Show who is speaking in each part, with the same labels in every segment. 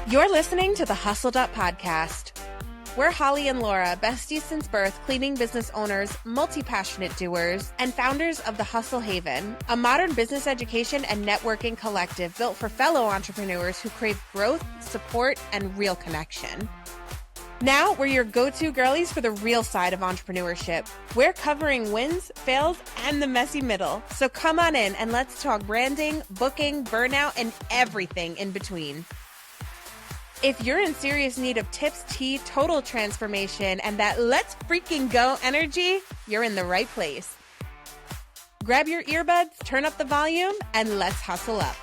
Speaker 1: You're listening to the Hustled Up Podcast. We're Holly and Laura, besties since birth, cleaning business owners, multi-passionate doers, and founders of the Hustle Haven, a modern business education and networking collective built for fellow entrepreneurs who crave growth, support, and real connection. Now, we're your go-to girlies for the real side of entrepreneurship. We're covering wins, fails, and the messy middle. So come on in and let's talk branding, booking, burnout, and everything in between. If you're in serious need of tips, tea, total transformation, and that let's freaking go energy, you're in the right place. Grab your earbuds, turn up the volume, and let's hustle up.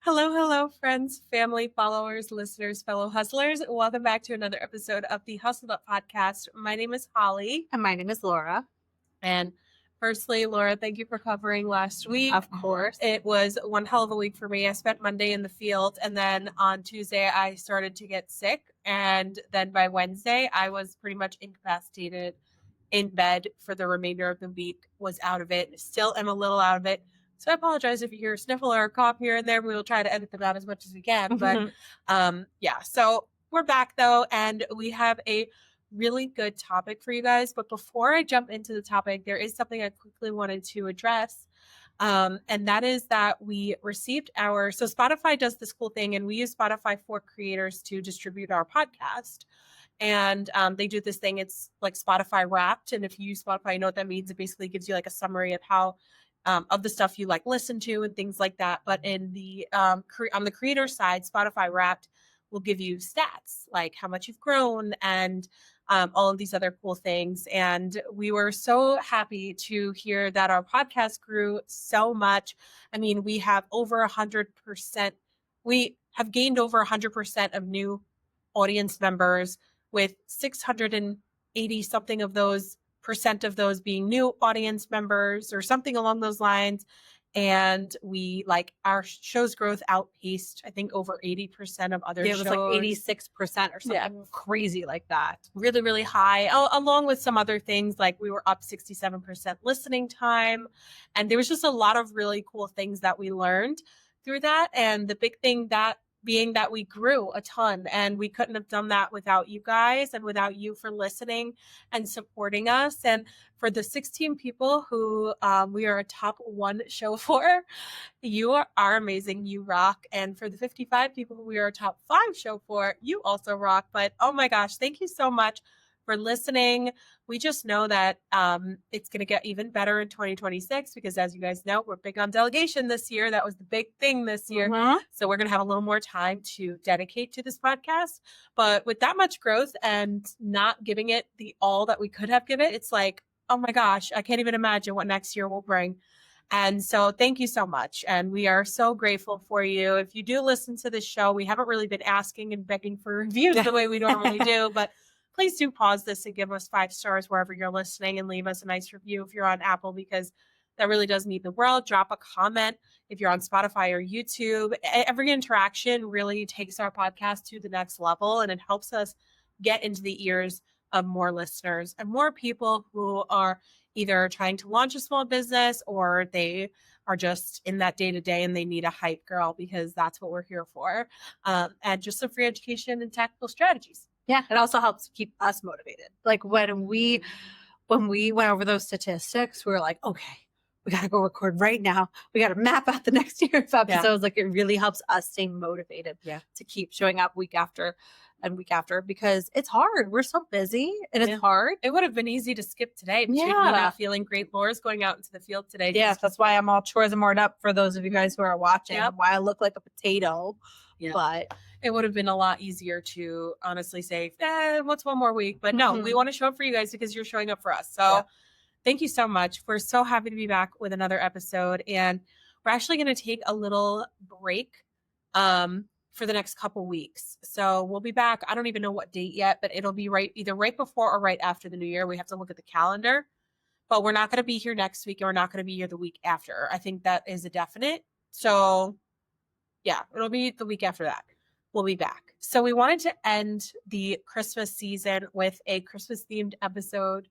Speaker 1: Hello, friends, family, followers, listeners, fellow hustlers. Welcome back to another episode of the Hustled Up Podcast. My name is Holly.
Speaker 2: And my name is Laura.
Speaker 1: And firstly, Laura, thank you for covering last week.
Speaker 2: Of course.
Speaker 1: It was one hell of a week for me. I spent Monday in the field, and then on Tuesday, I started to get sick. And then by Wednesday, I was pretty much incapacitated in bed for the remainder of the week, was out of it, still am a little out of it. So I apologize if you hear a sniffle or a cough here and there. We will try to edit them out as much as we can. But so we're back though, and we have a really good topic for you guys. But before I jump into the topic, there is something I quickly wanted to address. And that is that we received so Spotify does this cool thing, and we use Spotify for creators to distribute our podcast. And they do this thing, it's like Spotify Wrapped. And if you use Spotify, you know what that means. It basically gives you like a summary of how of the stuff you like listen to and things like that. But in the on the creator side, Spotify Wrapped will give you stats like how much you've grown and all of these other cool things. And we were so happy to hear that our podcast grew so much. I mean, we have over 100%. We have gained over 100% of new audience members, with 680 something of those percent of those being new audience members or something along those lines. And we our show's growth outpaced, I think, over 80% of other shows.
Speaker 2: It was like 86% or something crazy like that.
Speaker 1: Really, really high, along with some other things. Like we were up 67% listening time. And there was just a lot of really cool things that we learned through that. And the big thing being that we grew a ton, and we couldn't have done that without you guys and without you for listening and supporting us. And for the 16 people who we are a top 1 show for, you are amazing. You rock. And for the 55 people who we are a top 5 show for, you also rock. But oh my gosh, thank you so much for listening. We just know that it's going to get even better in 2026 because, as you guys know, we're big on delegation this year. That was the big thing this year.
Speaker 2: Mm-hmm.
Speaker 1: So we're going to have a little more time to dedicate to this podcast. But with that much growth and not giving it the all that we could have given it, it's like, oh my gosh, I can't even imagine what next year will bring. And so thank you so much. And we are so grateful for you. If you do listen to this show, we haven't really been asking and begging for reviews the way we normally do, but please do pause this and give us 5 stars wherever you're listening and leave us a nice review if you're on Apple, because that really does mean the world. Drop a comment if you're on Spotify or YouTube. Every interaction really takes our podcast to the next level, and it helps us get into the ears of more listeners and more people who are either trying to launch a small business or they are just in that day-to-day and they need a hype girl, because that's what we're here for. And just some free education and tactical strategies.
Speaker 2: Yeah, it also helps keep us motivated. Like when we went over those statistics, we were like, okay, we got to go record right now. We got to map out the next year of episodes. Yeah. Like it really helps us stay motivated to keep showing up week after and week after, because it's hard. We're so busy and it's hard.
Speaker 1: It would have been easy to skip today. But you're not feeling great. Laura's going out into the field today.
Speaker 2: Yeah, that's why I'm all chores and moored up for those of you guys who are watching. Why I look like a potato. Yeah. But
Speaker 1: it would have been a lot easier to honestly say, what's one more week? But no, we want to show up for you guys because you're showing up for us. So thank you so much. We're so happy to be back with another episode. And we're actually going to take a little break for the next couple weeks. So we'll be back. I don't even know what date yet, but it'll be either right before or right after the new year. We have to look at the calendar. But we're not going to be here next week, and we're not going to be here the week after. I think that is a definite. So yeah, it'll be the week after that. we'll be back. So we wanted to end the Christmas season with a Christmas themed episode.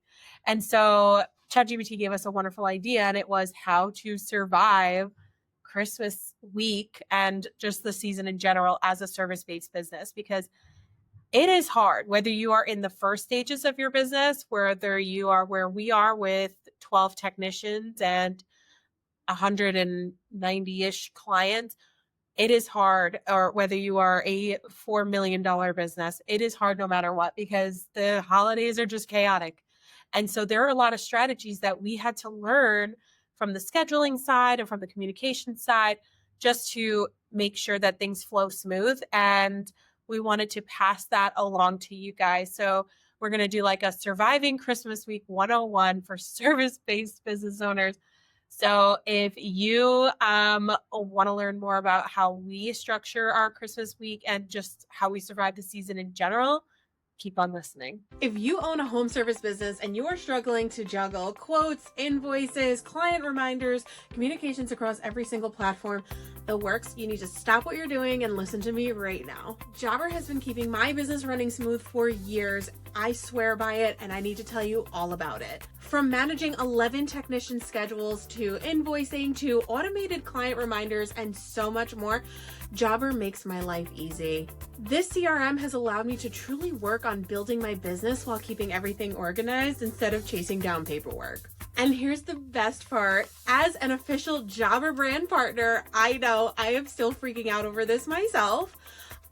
Speaker 1: And so ChatGPT gave us a wonderful idea, and it was how to survive Christmas week and just the season in general as a service-based business, because it is hard, whether you are in the first stages of your business, whether you are where we are with 12 technicians and 190-ish clients. It is hard, or whether you are a $4 million business, it is hard no matter what, because the holidays are just chaotic. And so there are a lot of strategies that we had to learn from the scheduling side and from the communication side, just to make sure that things flow smooth. And we wanted to pass that along to you guys. So we're going to do like a Surviving Christmas Week 101 for service-based business owners. So if you want to learn more about how we structure our Christmas week and just how we survive the season in general, keep on listening.
Speaker 3: If you own a home service business and you are struggling to juggle quotes, invoices, client reminders, communications across every single platform, the works, you need to stop what you're doing and listen to me right now. Jobber has been keeping my business running smooth for years. I swear by it, and I need to tell you all about it. From managing 11 technician schedules to invoicing to automated client reminders and so much more, Jobber makes my life easy. This CRM has allowed me to truly work on building my business while keeping everything organized instead of chasing down paperwork. And here's the best part. As an official Jobber brand partner, I know I am still freaking out over this myself.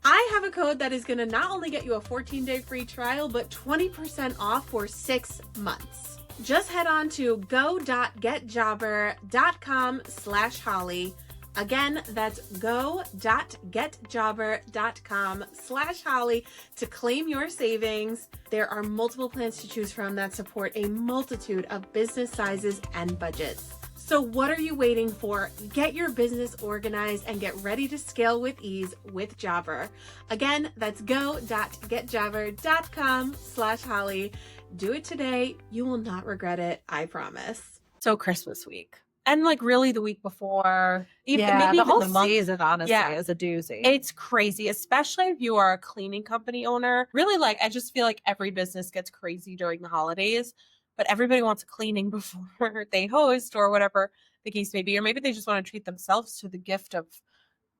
Speaker 3: I have a code that is going to not only get you a 14-day free trial, but 20% off for 6 months. Just head on to go.getjobber.com/Holly. Again, that's go.getjobber.com/Holly to claim your savings. There are multiple plans to choose from that support a multitude of business sizes and budgets. So what are you waiting for? Get your business organized and get ready to scale with ease with Jobber. Again, that's go.getjobber.com/Holly. Do it today. You will not regret it. I promise.
Speaker 1: So Christmas week. And like really the week before,
Speaker 2: maybe
Speaker 1: the
Speaker 2: even
Speaker 1: whole
Speaker 2: the month, season, honestly, is a doozy.
Speaker 1: It's crazy, especially if you are a cleaning company owner. Really, like, I just feel like every business gets crazy during the holidays, but everybody wants a cleaning before they host or whatever the case may be. Or maybe they just want to treat themselves to the gift of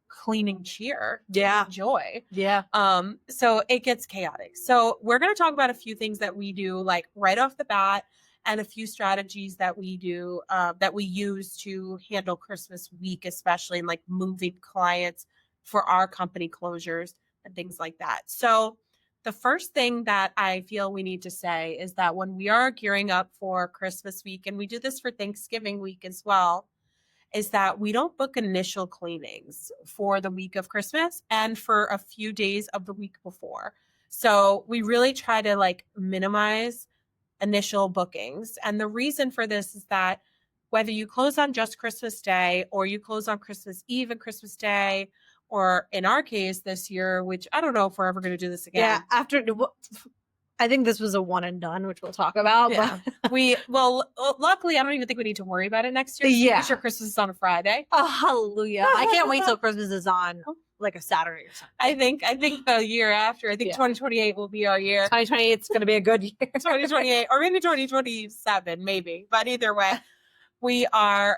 Speaker 1: cleaning cheer, joy. So it gets chaotic. So we're going to talk about a few things that we do like right off the bat, and a few strategies that we do that we use to handle Christmas week, especially in like moving clients for our company closures and things like that. So the first thing that I feel we need to say is that when we are gearing up for Christmas week, and we do this for Thanksgiving week as well, is that we don't book initial cleanings for the week of Christmas and for a few days of the week before. So we really try to like minimize initial bookings. And the reason for this is that whether you close on just Christmas Day or you close on Christmas Eve and Christmas Day, or in our case this year, which I don't know if we're ever going to do this again.
Speaker 2: Yeah, I think this was a one and done, which we'll talk about.
Speaker 1: Yeah.
Speaker 2: But
Speaker 1: luckily, I don't even think we need to worry about it next year.
Speaker 2: Yeah.
Speaker 1: Pretty sure Christmas is on a Friday.
Speaker 2: Oh, hallelujah. I can't wait till Christmas is on like a Saturday or something.
Speaker 1: I think the year after, 2028 will be our year.
Speaker 2: 2028 is going to be a good year.
Speaker 1: 2028 or maybe 2027, maybe. But either way, we are,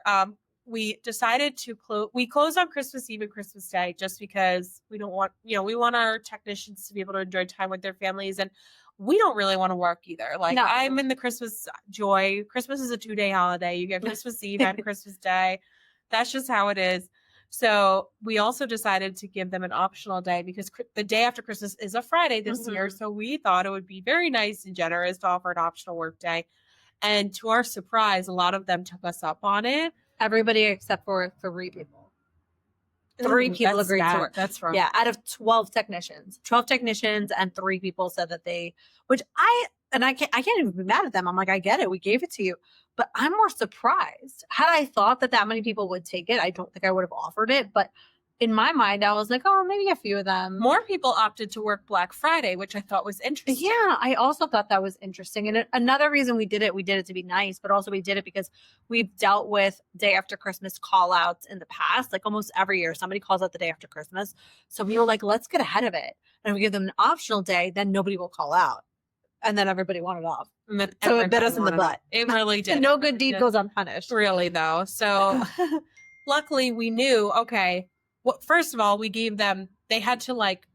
Speaker 1: we decided to close on Christmas Eve and Christmas Day just because we don't want, we want our technicians to be able to enjoy time with their families, and we don't really want to work either. Like, no. I'm in the Christmas joy. Christmas is a 2-day holiday. You get Christmas Eve and Christmas Day. That's just how it is. So we also decided to give them an optional day because the day after Christmas is a Friday this year. So we thought it would be very nice and generous to offer an optional work day. And to our surprise, a lot of them took us up on it.
Speaker 2: Everybody except for 3 people. 3 people agreed to work.
Speaker 1: That's right.
Speaker 2: Yeah, out of 12 technicians. 12 technicians and 3 people said that they, which I can't even be mad at them. I'm like, I get it. We gave it to you. But I'm more surprised. Had I thought that many people would take it, I don't think I would have offered it. But in my mind, I was like, oh, maybe a few of them.
Speaker 1: More people opted to work Black Friday, which I thought was interesting.
Speaker 2: Yeah, I also thought that was interesting. And another reason we did it to be nice, but also we did it because we've dealt with day after Christmas call outs in the past. Like almost every year, somebody calls out the day after Christmas. So we were like, let's get ahead of it. And we give them an optional day, then nobody will call out. And then everybody wanted off. So it bit us in the butt.
Speaker 1: It really did.
Speaker 2: No good deed goes unpunished.
Speaker 1: Really, though. So luckily we knew, okay, well, first of all, we gave them, they had to like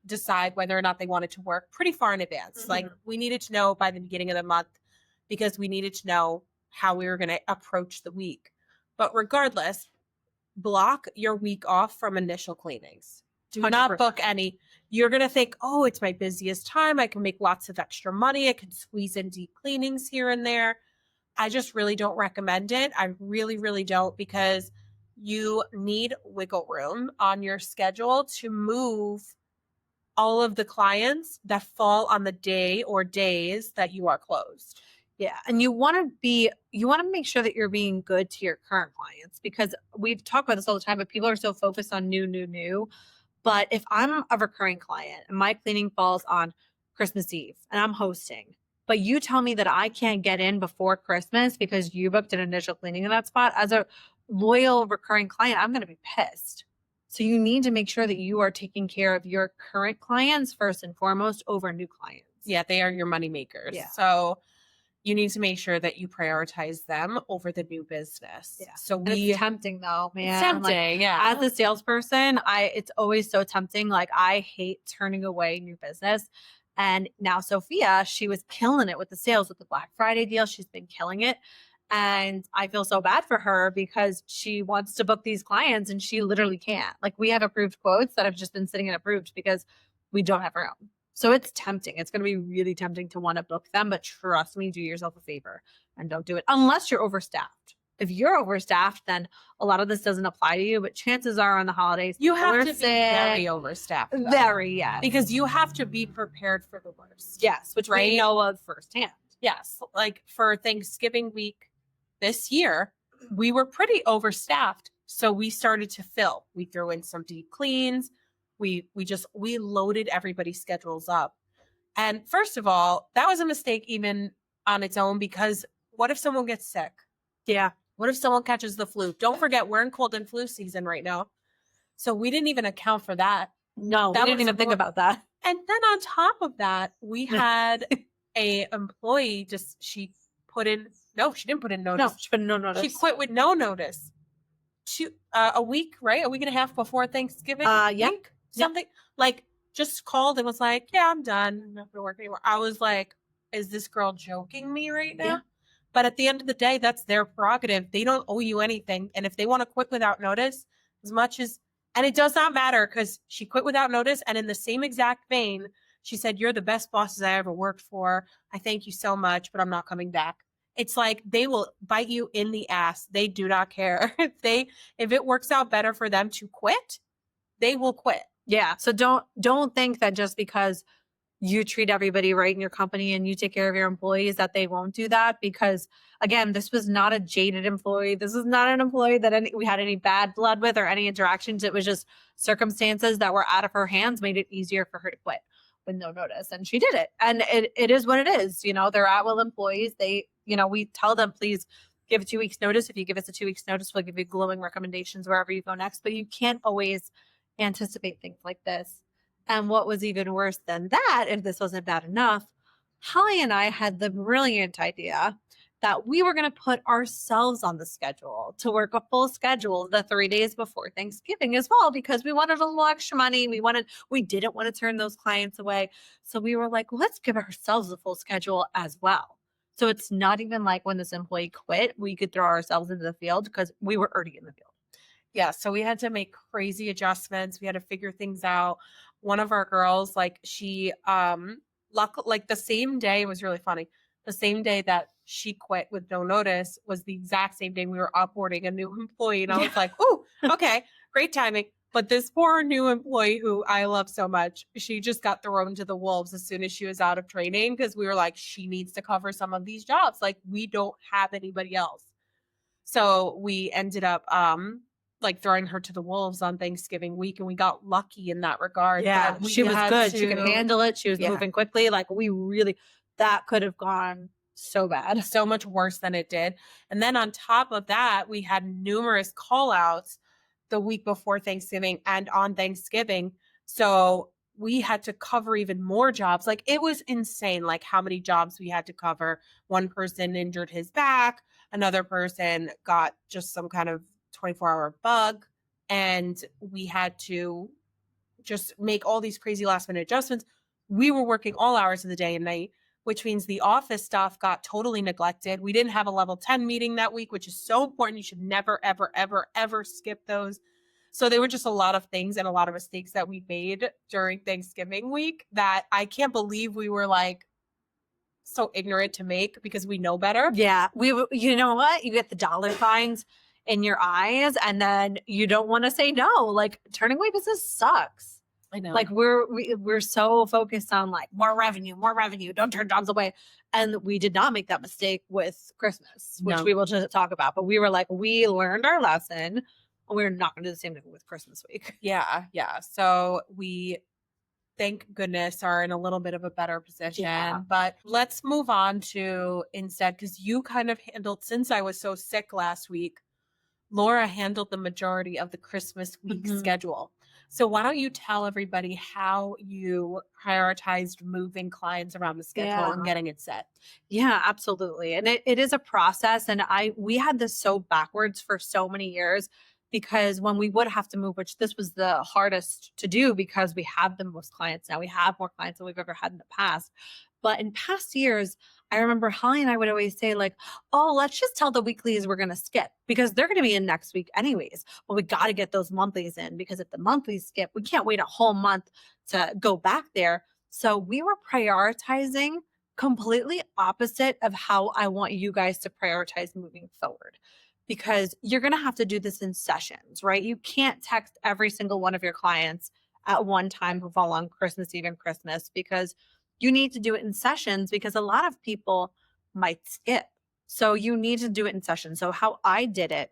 Speaker 1: decide whether or not they wanted to work pretty far in advance.
Speaker 2: Mhm.
Speaker 1: Like we needed to know by the beginning of the month because we needed to know how we were going to approach the week. But regardless, block your week off from initial cleanings. Do not
Speaker 2: 100%.
Speaker 1: book any. You're going to think, oh, it's my busiest time. I can make lots of extra money. I can squeeze in deep cleanings here and there. I just really don't recommend it. I really, really don't, because you need wiggle room on your schedule to move all of the clients that fall on the day or days that you are closed.
Speaker 2: Yeah. And you want to make sure that you're being good to your current clients, because we've talked about this all the time, but people are so focused on new. But if I'm a recurring client and my cleaning falls on Christmas Eve and I'm hosting, but you tell me that I can't get in before Christmas because you booked an initial cleaning in that spot, as a loyal recurring client, I'm going to be pissed. So you need to make sure that you are taking care of your current clients first and foremost over new clients.
Speaker 1: Yeah, they are your money makers.
Speaker 2: Yeah.
Speaker 1: So you need to make sure that you prioritize them over the new business.
Speaker 2: Yeah.
Speaker 1: So
Speaker 2: It's tempting though, man.
Speaker 1: It's
Speaker 2: I'm
Speaker 1: tempting,
Speaker 2: like,
Speaker 1: yeah.
Speaker 2: as a salesperson, it's always so tempting. Like I hate turning away new business. And now Sophia, she was killing it with the sales with the Black Friday deal. She's been killing it. And I feel so bad for her because she wants to book these clients and she literally can't. Like we have approved quotes that have just been sitting in approved because we don't have room. So it's tempting. It's going to be really tempting to want to book them. But trust me, do yourself a favor and don't do it unless you're overstaffed. If you're overstaffed, then a lot of this doesn't apply to you. But chances are on the holidays,
Speaker 1: You have
Speaker 2: people
Speaker 1: to
Speaker 2: are
Speaker 1: be
Speaker 2: sick.
Speaker 1: very overstaffed. though.
Speaker 2: Very, yes.
Speaker 1: Because you have to be prepared for the worst.
Speaker 2: yes, which
Speaker 1: right?
Speaker 2: we know of firsthand.
Speaker 1: Yes. Like for Thanksgiving week this year, we were pretty overstaffed. So we started to fill. We threw in some deep cleans. We loaded everybody's schedules up. And first of all, that was a mistake even on its own, because what if someone gets sick?
Speaker 2: Yeah.
Speaker 1: What if someone catches the flu? Don't forget, we're in cold and flu season right now. So we didn't even account for that.
Speaker 2: No,
Speaker 1: That
Speaker 2: we didn't
Speaker 1: was
Speaker 2: even think
Speaker 1: more-
Speaker 2: about that.
Speaker 1: And then on top of that, we had a employee she didn't put in notice.
Speaker 2: No, she put no notice.
Speaker 1: She quit with no notice. A week, right? A week and a half before Thanksgiving.
Speaker 2: Yeah.
Speaker 1: Week? Something like just called and was like, "Yeah, I'm done. I'm not gonna work anymore." I was like, "Is this girl joking me right now?"
Speaker 2: Yeah.
Speaker 1: But at the end of the day, that's their prerogative. They don't owe you anything, and if they want to quit without notice, and it does not matter, because she quit without notice, and in the same exact vein, she said, "You're the best bosses I ever worked for. I thank you so much, but I'm not coming back." It's like they will bite you in the ass. They do not care. If it works out better for them to quit, they will quit.
Speaker 2: Yeah. So don't think that just because you treat everybody right in your company and you take care of your employees that they won't do that, because again, this was not a jaded employee. This was not an employee that we had any bad blood with or any interactions. It was just circumstances that were out of her hands made it easier for her to quit with no notice. And she did it. And it is what it is. They're at-will employees. We tell them, please give 2 weeks notice. If you give us a 2 weeks notice, we'll give you glowing recommendations wherever you go next. But you can't always anticipate things like this. And what was even worse than that, if this wasn't bad enough, Holly and I had the brilliant idea that we were going to put ourselves on the schedule to work a full schedule the 3 days before Thanksgiving as well, because we wanted a little extra money. We didn't want to turn those clients away. So we were like, let's give ourselves a full schedule as well. So it's not even like when this employee quit, we could throw ourselves into the field because we were already in the field.
Speaker 1: Yeah, so we had to make crazy adjustments. We had to figure things out. One of our girls, like she, like the same day, it was really funny. The same day that she quit with no notice was the exact same day we were onboarding a new employee. And I was like, "Ooh, okay, great timing." But this poor new employee who I love so much, she just got thrown to the wolves as soon as she was out of training, because we were like, she needs to cover some of these jobs. Like we don't have anybody else. So we ended up, like throwing her to the wolves on Thanksgiving week, and we got lucky in that regard.
Speaker 2: Yeah,
Speaker 1: but we
Speaker 2: she was
Speaker 1: had
Speaker 2: good. She could
Speaker 1: to-
Speaker 2: handle it. She was
Speaker 1: Yeah.
Speaker 2: moving quickly. Like that could have gone so bad.
Speaker 1: so much worse than it did. And then on top of that, we had numerous call outs the week before Thanksgiving and on Thanksgiving. So we had to cover even more jobs. Like it was insane, like how many jobs we had to cover. One person injured his back, another person got just some kind of 24-hour bug, and we had to just make all these crazy last minute adjustments. We were working all hours of the day and night, which means the office stuff got totally neglected. We didn't have a level 10 meeting that week, which is so important. You should never, ever, ever, ever skip those. So there were just a lot of things and a lot of mistakes that we made during Thanksgiving week that I can't believe we were like so ignorant to make because we know better.
Speaker 2: Yeah. You know what? You get the dollar signs in your eyes and then you don't want to say no. Like turning away business sucks.
Speaker 1: I know.
Speaker 2: Like we're so focused on like more revenue, don't turn jobs away. And we did not make that mistake with Christmas, which
Speaker 1: No.
Speaker 2: we will just talk about. But we were like, we learned our lesson. And we're not going to do the same thing with Christmas week.
Speaker 1: Yeah. So we, thank goodness, are in a little bit of a better position.
Speaker 2: Yeah.
Speaker 1: But let's move on to instead, because you kind of handled, since I was so sick last week, Laura handled the majority of the Christmas week schedule. So why don't you tell everybody how you prioritized moving clients around the schedule and getting it set?
Speaker 2: Yeah, absolutely. And it is a process. And we had this so backwards for so many years because when we would have to move, which this was the hardest to do because we have the most clients now. We have more clients than we've ever had in the past. But in past years, I remember Holly and I would always say like, oh, let's just tell the weeklies we're going to skip because they're going to be in next week anyways. But we got to get those monthlies in because if the monthlies skip, we can't wait a whole month to go back there. So we were prioritizing completely opposite of how I want you guys to prioritize moving forward. Because you're going to have to do this in sessions, right? You can't text every single one of your clients at one time who fall on Christmas Eve and Christmas because you need to do it in sessions because a lot of people might skip. So you need to do it in sessions. So how I did it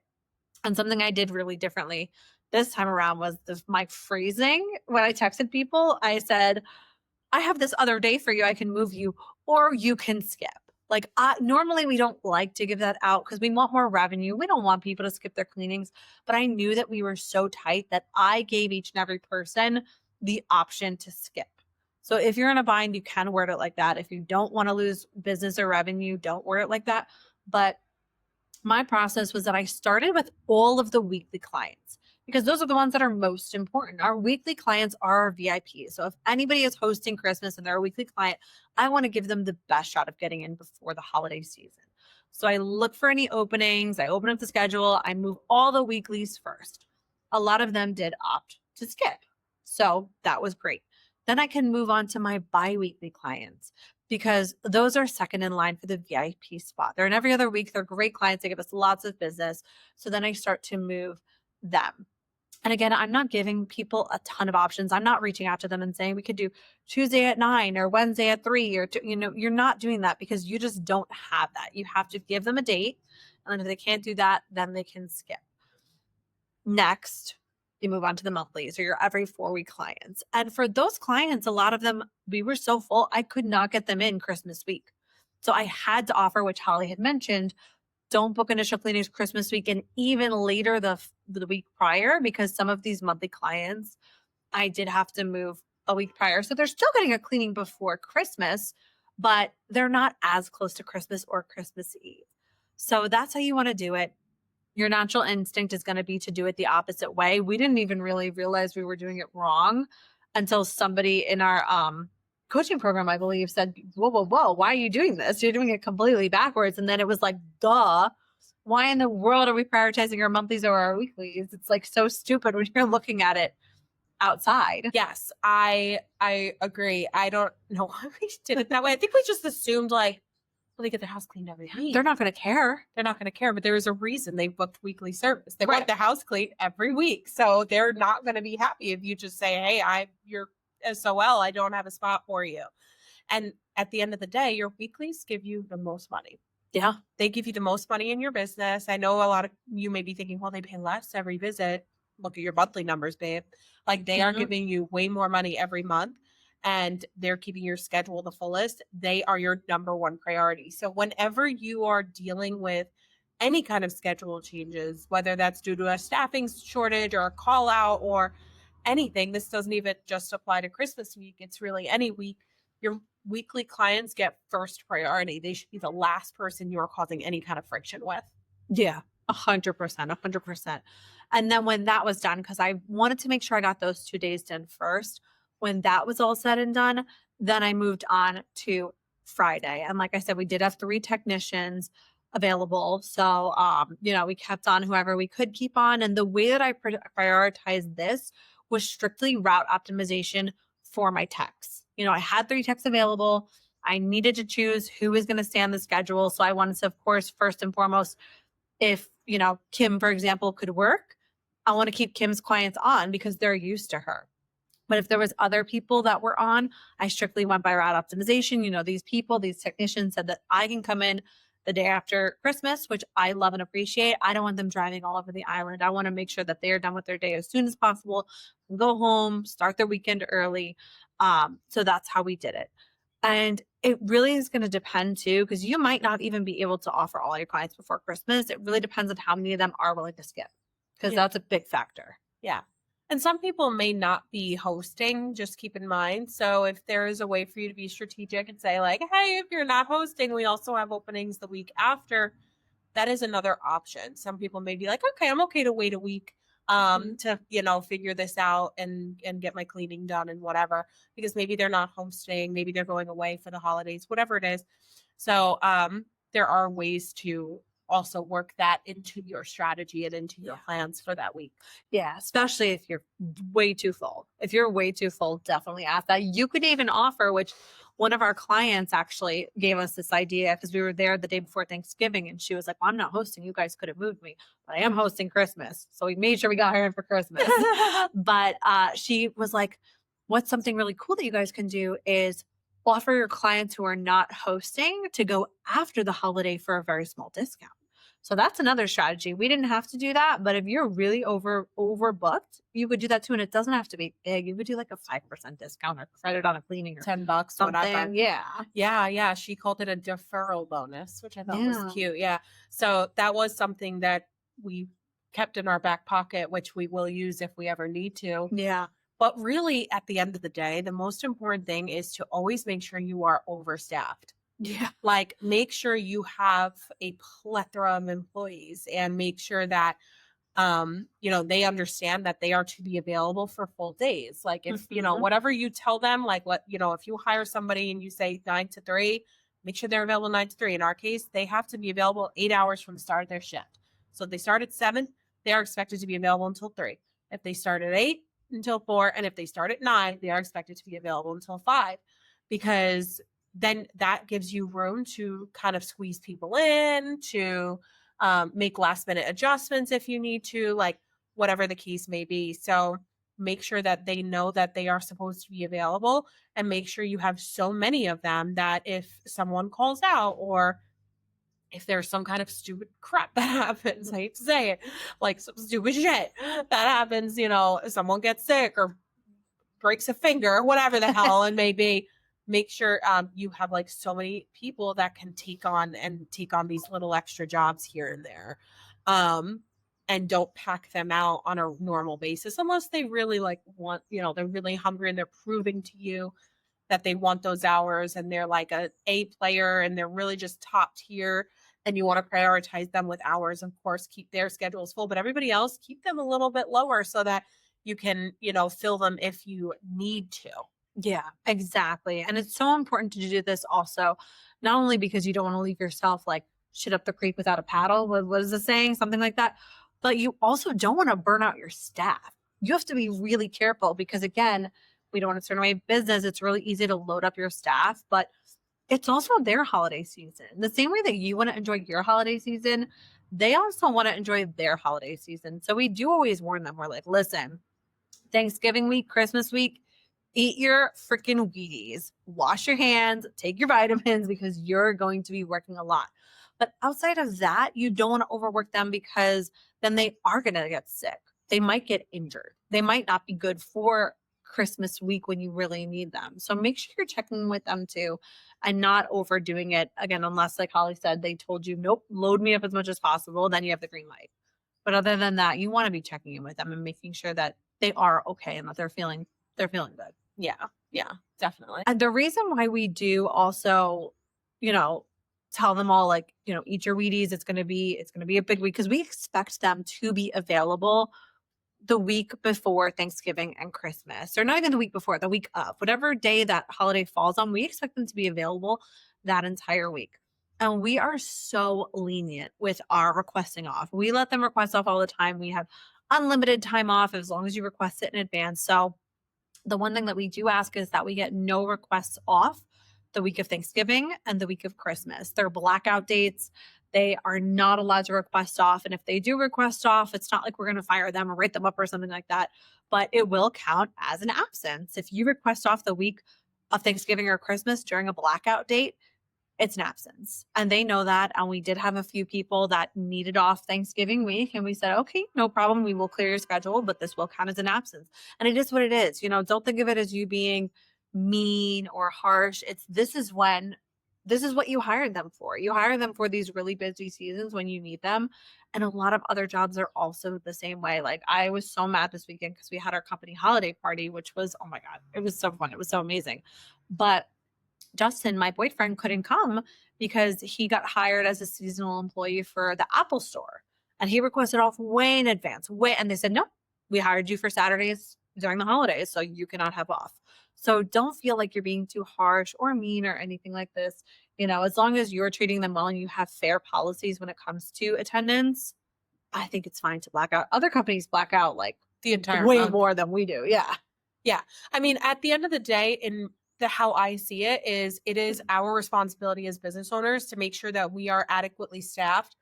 Speaker 2: and something I did really differently this time around was my phrasing. When I texted people, I said, I have this other day for you. I can move you or you can skip. Like normally we don't like to give that out because we want more revenue. We don't want people to skip their cleanings, but I knew that we were so tight that I gave each and every person the option to skip. So if you're in a bind, you can word it like that. If you don't want to lose business or revenue, don't word it like that. But my process was that I started with all of the weekly clients because those are the ones that are most important. Our weekly clients are our VIPs. So if anybody is hosting Christmas and they're a weekly client, I want to give them the best shot of getting in before the holiday season. So I look for any openings. I open up the schedule. I move all the weeklies first. A lot of them did opt to skip. So that was great. Then I can move on to my bi-weekly clients because those are second in line for the VIP spot. They're in every other week. They're great clients. They give us lots of business. So then I start to move them. And again, I'm not giving people a ton of options. I'm not reaching out to them and saying we could do Tuesday at 9 or Wednesday at 3 or you're not doing that because you just don't have that. You have to give them a date. And then if they can't do that, then they can skip. Next, you move on to the monthlies or your every 4-week clients. And for those clients, a lot of them, we were so full, I could not get them in Christmas week. So I had to offer, which Holly had mentioned, don't book initial cleanings Christmas week and even later the week prior, because some of these monthly clients, I did have to move a week prior. So they're still getting a cleaning before Christmas, but they're not as close to Christmas or Christmas Eve. So that's how you want to do it. Your natural instinct is going to be to do it the opposite way. We didn't even really realize we were doing it wrong until somebody in our coaching program, I believe, said, whoa, why are you doing this? You're doing it completely backwards. And then it was like, duh, why in the world are we prioritizing our monthlies or our weeklies? It's like so stupid when you're looking at it outside.
Speaker 1: Yes, I agree. I don't know why we did it that way. I think we just assumed like, well, they get their house cleaned every week.
Speaker 2: They're not going to care.
Speaker 1: They're not going to care, but there is a reason they booked weekly service. They want the house cleaned every week. So they're not going to be happy if you just say, hey, you're SOL. I don't have a spot for you. And at the end of the day, your weeklies give you the most money.
Speaker 2: Yeah.
Speaker 1: They give you the most money in your business. I know a lot of you may be thinking, well, they pay less every visit. Look at your monthly numbers, babe. Like they are
Speaker 2: Mhm.
Speaker 1: giving you way more money every month and they're keeping your schedule the fullest. They are your number one priority. So whenever you are dealing with any kind of schedule changes, whether that's due to a staffing shortage or a call out or anything, this doesn't even just apply to Christmas week. It's really any week. Your weekly clients get first priority. They should be the last person you're causing any kind of friction with.
Speaker 2: Yeah, 100%, 100%. And then when that was done, because I wanted to make sure I got those 2 days done first, when that was all said and done, then I moved on to Friday. And like I said, we did have 3 technicians available. So, we kept on whoever we could keep on. And the way that I prioritized this was strictly route optimization for my techs. I had 3 techs available. I needed to choose who was going to stay on the schedule. So I wanted to, of course, first and foremost, if, Kim, for example, could work, I want to keep Kim's clients on because they're used to her. But if there was other people that were on, I strictly went by route optimization. These technicians said that I can come in the day after Christmas, which I love and appreciate. I don't want them driving all over the island. I want to make sure that they are done with their day as soon as possible, go home, start their weekend early. So that's how we did it. And it really is going to depend too, because you might not even be able to offer all your clients before Christmas. It really depends on how many of them are willing to skip, because
Speaker 1: Yeah.
Speaker 2: that's a big factor.
Speaker 1: Yeah. And some people may not be hosting, just keep in mind. So if there is a way for you to be strategic and say like, hey, if you're not hosting, we also have openings the week after, that is another option. Some people may be like, okay, I'm okay to wait a week to, figure this out and get my cleaning done and whatever, because maybe they're not hosting, maybe they're going away for the holidays, whatever it is. So there are ways to also work that into your strategy and into your plans for that week.
Speaker 2: Yeah, especially if you're way too full. If you're way too full, definitely ask that. You could even offer, which one of our clients actually gave us this idea because we were there the day before Thanksgiving and she was like, well, I'm not hosting. You guys could have moved me, but I am hosting Christmas. So we made sure we got her in for Christmas. But she was like, what's something really cool that you guys can do is offer your clients who are not hosting to go after the holiday for a very small discount. So that's another strategy. We didn't have to do that, but if you're really overbooked, you could do that too. And it doesn't have to be big. You could do like a 5% discount or credit on a cleaning or
Speaker 1: $10,
Speaker 2: something.
Speaker 1: whatever.
Speaker 2: Yeah.
Speaker 1: Yeah. She called it a deferral bonus, which I thought was cute. Yeah. So that was something that we kept in our back pocket, which we will use if we ever need to.
Speaker 2: Yeah.
Speaker 1: But really, at the end of the day, the most important thing is to always make sure you are overstaffed.
Speaker 2: Yeah.
Speaker 1: Like, make sure you have a plethora of employees and make sure that, they understand that they are to be available for full days. Like, if, whatever you tell them, like if you hire somebody and you say 9 to 3, make sure they're available 9 to 3. In our case, they have to be available 8 hours from the start of their shift. So if they start at 7, they are expected to be available until 3. If they start at 8, until 4. And if they start at 9, they are expected to be available until 5, because then that gives you room to kind of squeeze people in, to make last minute adjustments if you need to, like whatever the case may be. So make sure that they know that they are supposed to be available, and make sure you have so many of them that if someone calls out or if there's some kind of stupid crap that happens, I hate to say it, like some stupid shit that happens, someone gets sick or breaks a finger or whatever the hell it may be, make sure you have like so many people that can take on these little extra jobs here and there, and don't pack them out on a normal basis unless they really like want, they're really hungry and they're proving to you that they want those hours and they're like a player and they're really just top tier and you want to prioritize them with hours. Of course, keep their schedules full, but everybody else, keep them a little bit lower so that you can, fill them if you need to.
Speaker 2: Yeah, exactly. And it's so important to do this also, not only because you don't want to leave yourself like shit up the creek without a paddle. What is the saying? Something like that. But you also don't want to burn out your staff. You have to be really careful because, again, we don't want to turn away business. It's really easy to load up your staff, but it's also their holiday season. The same way that you want to enjoy your holiday season, they also want to enjoy their holiday season. So we do always warn them. We're like, listen, Thanksgiving week, Christmas week, eat your freaking Wheaties, wash your hands, take your vitamins because you're going to be working a lot. But outside of that, you don't want to overwork them because then they are going to get sick. They might get injured. They might not be good for Christmas week when you really need them. So make sure you're checking with them too and not overdoing it. Again, unless, like Holly said, they told you, nope, load me up as much as possible, then you have the green light. But other than that, you want to be checking in with them and making sure that they are okay and that they're feeling good.
Speaker 1: Yeah, definitely.
Speaker 2: And the reason why we do also, tell them all, like, eat your Wheaties. It's gonna be a big week because we expect them to be available the week before Thanksgiving and Christmas, or not even the week before, the week of, whatever day that holiday falls on. We expect them to be available that entire week. And we are so lenient with our requesting off. We let them request off all the time. We have unlimited time off as long as you request it in advance. So the one thing that we do ask is that we get no requests off the week of Thanksgiving and the week of Christmas. They're blackout dates. They are not allowed to request off. And if they do request off, it's not like we're going to fire them or write them up or something like that, but it will count as an absence. If you request off the week of Thanksgiving or Christmas during a blackout date, it's an absence. And they know that. And we did have a few people that needed off Thanksgiving week. And we said, okay, no problem. We will clear your schedule, but this will count as an absence. And it is what it is. Don't think of it as you being mean or harsh. This is what you hired them for. You hire them for these really busy seasons when you need them. And a lot of other jobs are also the same way. Like, I was so mad this weekend because we had our company holiday party, which was, oh my God, it was so fun. It was so amazing. But Justin, my boyfriend, couldn't come because he got hired as a seasonal employee for the Apple store. And he requested off way in advance. And they said, no, we hired you for Saturdays during the holidays, so you cannot have off. So don't feel like you're being too harsh or mean or anything like this. As long as you're treating them well and you have fair policies when it comes to attendance, I think it's fine to black out. Other companies black out like
Speaker 1: The entire
Speaker 2: way
Speaker 1: month.
Speaker 2: more than we do. Yeah.
Speaker 1: Yeah. I mean, at the end of the day, how I see it is our responsibility as business owners to make sure that we are adequately staffed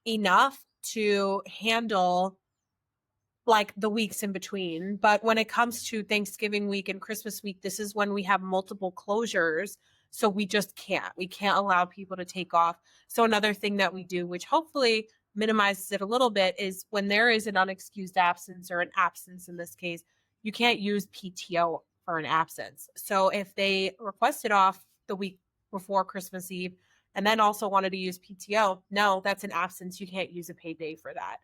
Speaker 1: enough to handle like the weeks in between. But when it comes to Thanksgiving week and Christmas week, this is when we have multiple closures. So we just we can't allow people to take off. So another thing that we do, which hopefully minimizes it a little bit, is when there is an unexcused absence, or an absence in this case, you can't use PTO for an absence. So if they requested off the week before Christmas Eve and then also wanted to use PTO, no, that's an absence. You can't use a paid day for that.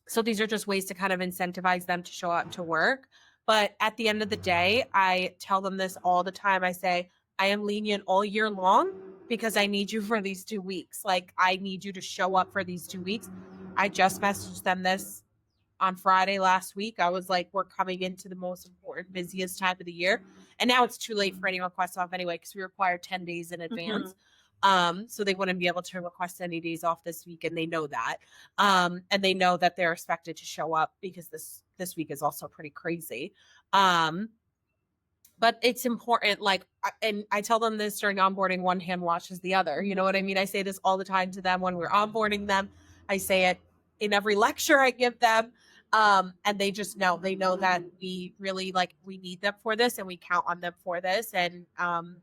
Speaker 1: So these are just ways to kind of incentivize them to show up to work. But at the end of the day, I tell them this all the time. I say, I am lenient all year long because I need you for these 2 weeks. Like, I need you to show up for these 2 weeks. I just messaged them this on Friday last week. I was like, we're coming into the most important, busiest time of the year. And now it's too late for any requests off anyway, because we require 10 days in advance. So they wouldn't be able to request any days off this week, and they know that. And they know that they're expected to show up because this week is also pretty crazy. But it's important, like, and I tell them this during onboarding, one hand washes the other. You know what I mean? I say this all the time to them when we're onboarding them. I say it in every lecture I give them. And they just know, that we really, we need them for this and we count on them for this. And, and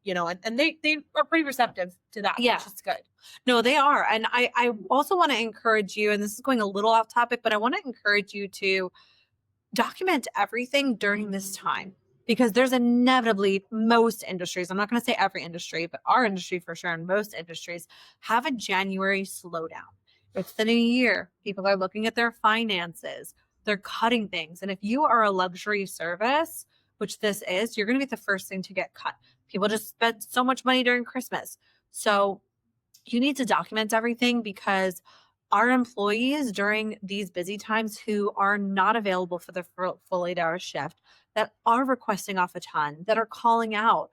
Speaker 1: they are pretty receptive to that,
Speaker 2: Yeah.
Speaker 1: which is good.
Speaker 2: No, they are. And I also want to encourage you, and this is going a little off topic, but I want to encourage you to document everything during this time, because there's inevitably, most industries, I'm not going to say every industry, but our industry for sure, and most industries have a January slowdown. It's the new year. People are looking at their finances. They're cutting things. And if you are a luxury service, which this is, you're going to be the first thing to get cut. People just spend so much money during Christmas. So you need to document everything, because our employees during these busy times who are not available for the full 8-hour shift, that are requesting off a ton, that are calling out,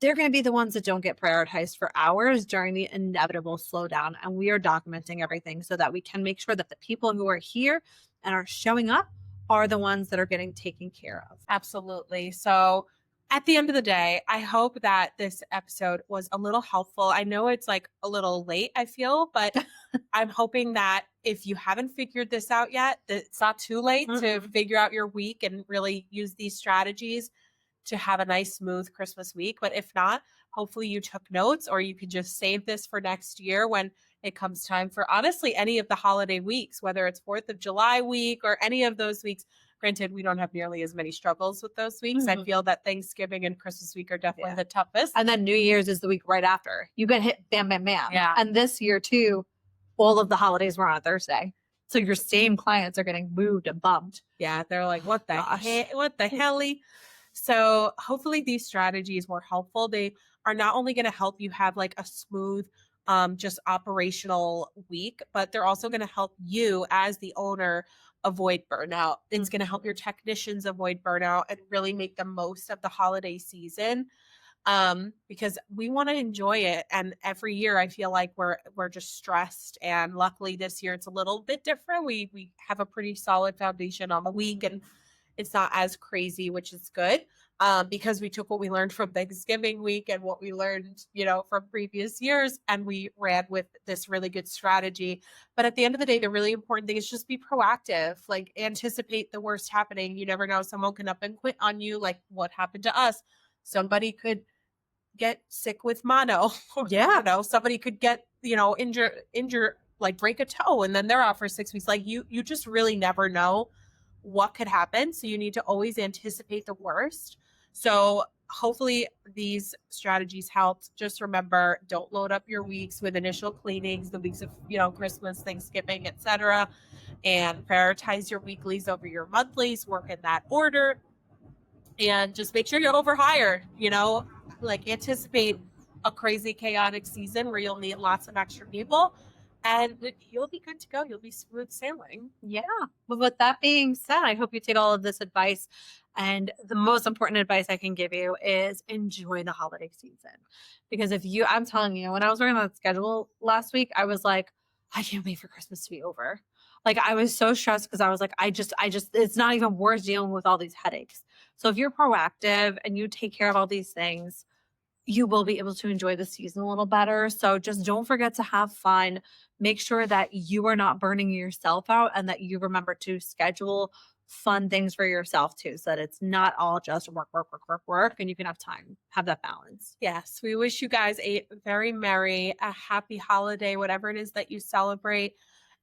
Speaker 2: they're going to be the ones that don't get prioritized for hours during the inevitable slowdown. And we are documenting everything so that we can make sure that the people who are here and are showing up are the ones that are getting taken care of.
Speaker 1: Absolutely. So at the end of the day, I hope that this episode was a little helpful. I know it's like a little late, I feel, but I'm hoping that if you haven't figured this out yet, that it's not too late to figure out your week and really use these strategies to have a nice, smooth Christmas week. But if not, hopefully you took notes, or you could just save this for next year when it comes time for honestly any of the holiday weeks, whether it's 4th of July week or any of those weeks. Granted, we don't have nearly as many struggles with those weeks. I feel that Thanksgiving and Christmas week are definitely the toughest.
Speaker 2: And then New Year's is the week right after. You get hit bam, bam, bam.
Speaker 1: Yeah.
Speaker 2: And this year too, all of the holidays were on a Thursday. So your same clients are getting moved and bumped.
Speaker 1: Yeah, they're like, what the helly? So hopefully these strategies were helpful. They are not only going to help you have like a smooth, just operational week, but they're also going to help you as the owner avoid burnout. It's going to help your technicians avoid burnout and really make the most of the holiday season. Because we want to enjoy it. And every year I feel like we're just stressed. And luckily this year it's a little bit different. We have a pretty solid foundation on the week, and it's not as crazy, which is good. Because we took what we learned from Thanksgiving week and what we learned, from previous years, and we ran with this really good strategy. But at the end of the day, the really important thing is just be proactive, like anticipate the worst happening. You never know. Someone can up and quit on you, like what happened to us. Somebody could get sick with mono.
Speaker 2: Yeah.
Speaker 1: Somebody could get, injure, like break a toe, and then they're out for 6 weeks. Like you just really never know what could happen. So you need to always anticipate the worst. So hopefully these strategies helped. Just remember, don't load up your weeks with initial cleanings, the weeks of, Christmas, Thanksgiving, etc. And prioritize your weeklies over your monthlies, work in that order. And just make sure you overhire, like anticipate a crazy chaotic season where you'll need lots of extra people, and you'll be good to go. You'll be smooth sailing.
Speaker 2: Yeah. But with that being said, I hope you take all of this advice. And the most important advice I can give you is enjoy the holiday season. Because I'm telling you, when I was working on that schedule last week, I was like, I can't wait for Christmas to be over. Like I was so stressed because I was like, I just, it's not even worth dealing with all these headaches. So if you're proactive and you take care of all these things, you will be able to enjoy the season a little better. So just don't forget to have fun. Make sure that you are not burning yourself out, and that you remember to schedule fun things for yourself too, so that it's not all just work, and you can have time, have that balance.
Speaker 1: Yes, we wish you guys a very merry, a happy holiday, whatever it is that you celebrate,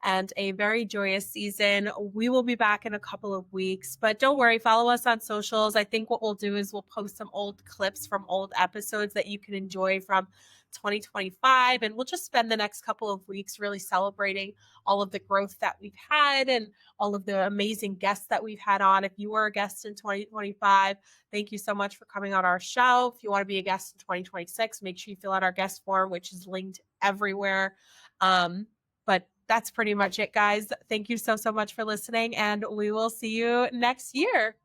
Speaker 1: and a very joyous season. We will be back in a couple of weeks, but don't worry, follow us on socials. I think what we'll do is we'll post some old clips from old episodes that you can enjoy from 2025, and we'll just spend the next couple of weeks really celebrating all of the growth that we've had and all of the amazing guests that we've had on. If you were a guest in 2025, thank you so much for coming on our show. If you want to be a guest in 2026, make sure you fill out our guest form, which is linked everywhere. But that's pretty much it, guys. Thank you so much for listening, and we will see you next year.